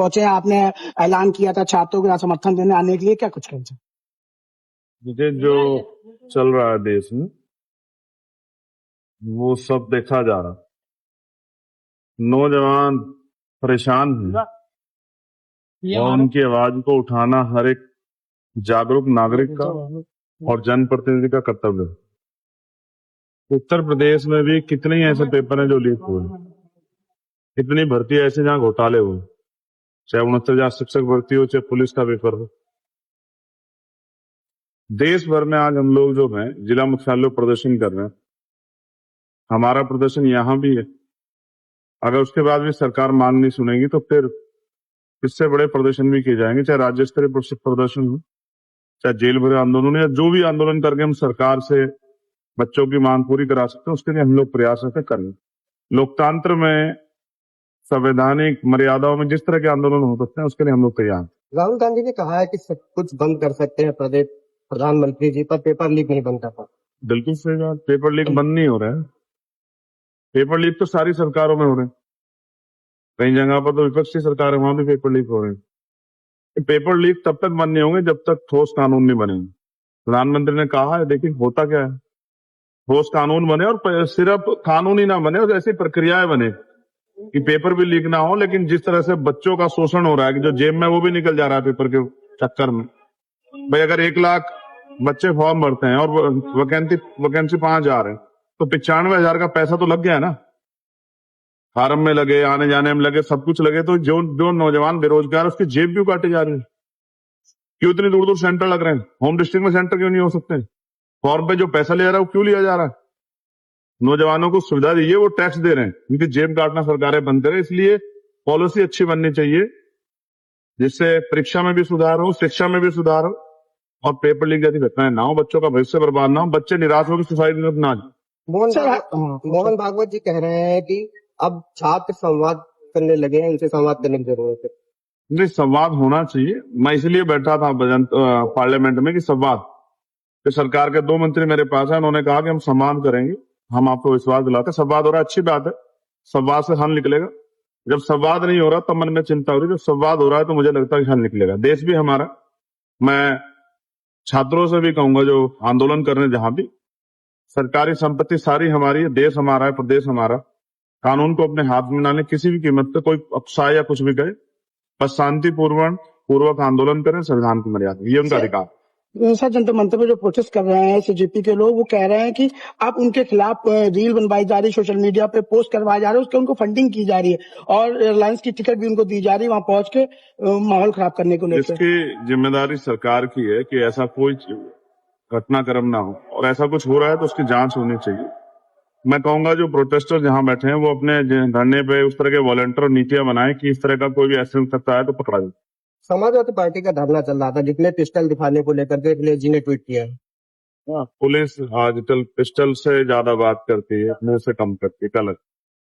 पहुंचे, आपने ऐलान किया था छात्रों का समर्थन देने आने के लिए, क्या कुछ कहना चाहिए? मुझे जो चल रहा है देश में वो सब देखा जा रहा, नौजवान परेशान हैं और उनकी आवाज को उठाना हर एक जागरूक नागरिक का और जनप्रतिनिधि का कर्तव्य है। उत्तर प्रदेश में भी कितने ही ऐसे पेपर हैं जो लीक हुए, कितनी भर्ती ऐसे जहां घोटाले हुए, चाहे 69,000 शिक्षक भर्ती हो, चाहे पुलिस का पेपर हो। देश भर में आज हम लोग जो हैं जिला मुख्यालय प्रदर्शन कर रहे हैं, हमारा प्रदर्शन यहां भी है। अगर उसके बाद भी सरकार मांग नहीं सुनेगी तो फिर इससे बड़े प्रदर्शन भी किए जाएंगे, चाहे राज्य स्तरीय प्रदर्शन हो, चाहे जेल भरे आंदोलन या जो भी आंदोलन करके हम सरकार से बच्चों की मांग पूरी करा सकते हैं, उसके लिए हम लोग प्रयास करेंगे। लोकतंत्र में संवैधानिक मर्यादाओं में जिस तरह के आंदोलन हो सकते हैं उसके लिए हम लोग तैयार हैं। राहुल गांधी ने कहा है कि सब कुछ बंद कर सकते हैं प्रदेश प्रधानमंत्री जी, पर पेपर लीक नहीं बंद कर पाते। बिल्कुल सही बात, पेपर लीक बंद नहीं हो रहा है। पेपर लीक तो सारी सरकारों में हो रहे हैं, कई जगह पर तो विपक्षी सरकार है, वहां भी पेपर लीक हो रहे हैं। पेपर लीक तब तक बंद नहीं होंगे जब तक ठोस कानून नहीं बनेंगे। प्रधानमंत्री ने कहा है, देखिए होता क्या है, ठोस कानून बने और सिर्फ कानून ही ना बने और ऐसी प्रक्रियाएं बने कि पेपर भी लीक ना हो। लेकिन जिस तरह से बच्चों का शोषण हो रहा है कि जो जेब में वो भी निकल जा रहा है पेपर के चक्कर में। भाई अगर 1 लाख बच्चे फॉर्म भरते हैं और वैकेंसी 5,000 है तो 95,000 का पैसा तो लग गया है ना, फार्म में लगे, आने जाने में लगे, सब कुछ लगे। तो जो नौजवान बेरोजगार उसकी जेब क्यों काटी जा रही है? क्यों इतनी दूर दूर सेंटर लग रहे हैं? होम डिस्ट्रिक्ट में सेंटर क्यों नहीं हो सकते? फॉर्म पे जो पैसा लिया जा रहा है वो क्यों लिया जा रहा है? नौजवानों को सुविधा दीजिए, वो टैक्स दे रहे हैं, क्योंकि जेब काटना सरकारें बंद करें। इसलिए पॉलिसी अच्छी बननी चाहिए जिससे परीक्षा में भी सुधार हो, शिक्षा में भी सुधार हो और पेपर लीक जैसी घटनाएं ना हो, बच्चों का भविष्य बर्बाद ना हो, बच्चे निराश होकर सुसाइड ना जाए। मोहन भागवत जी कह रहे हैं कि अब छात्र संवाद करने लगे हैं, इनसे संवाद करने की जरूरत है। नहीं, संवाद होना चाहिए। मैं इसलिए बैठा था पार्लियामेंट में कि संवाद, कि सरकार के 2 मंत्री मेरे पास है, उन्होंने कहा कि हम संवाद करेंगे, हम आपको विश्वास दिलाते। संवाद हो रहा है, अच्छी बात है, संवाद से हल निकलेगा। जब संवाद नहीं हो रहा तब मन में चिंता हो रही, जब संवाद हो रहा है तो मुझे लगता है कि हल निकलेगा। देश भी हमारा, मैं छात्रों से भी कहूंगा जो आंदोलन कर रहे हैं, जहां भी सरकारी संपत्ति सारी हमारी है, देश हमारा है, प्रदेश हमारा, कानून को अपने हाथ में ना लें किसी भी कीमत पे, कोई अपसाय या कुछ भी कहे, बस शांतिपूर्वक आंदोलन करें, संविधान की मर्यादा, ये उनका अधिकार। सर, जंतर मंतर में जो प्रोटेस्ट कर रहे हैं सीजेपी के लोग, वो कह रहे हैं कि आप उनके खिलाफ रील बनवाई जा रही, सोशल मीडिया पे पोस्ट करवाए जा रहे हैं, उसके उनको फंडिंग की जा रही है और एयरलाइंस की टिकट भी उनको दी जा रही है वहां पहुंच के माहौल खराब करने को लेकर। इसकी जिम्मेदारी सरकार की है कि ऐसा कोई घटनाक्रम ना हो, और ऐसा कुछ हो रहा है तो उसकी जांच होनी चाहिए। मैं कहूंगा जो प्रोटेस्टर जहां बैठे हैं वो अपने धरने पे उस तरह के वॉलंटियर और नीतियां बनाए कि इस तरह का कोई भी एक्सीडेंट करता है तो पकड़ा जाए। समाजवादी पार्टी का धरना चल रहा था जिसमें पिस्टल दिखाने को लेकर के अखिलेश जी ने ट्वीट किया है। पुलिस आजकल पिस्टल से ज्यादा बात करती है, मुंह से कम करती है। गलत।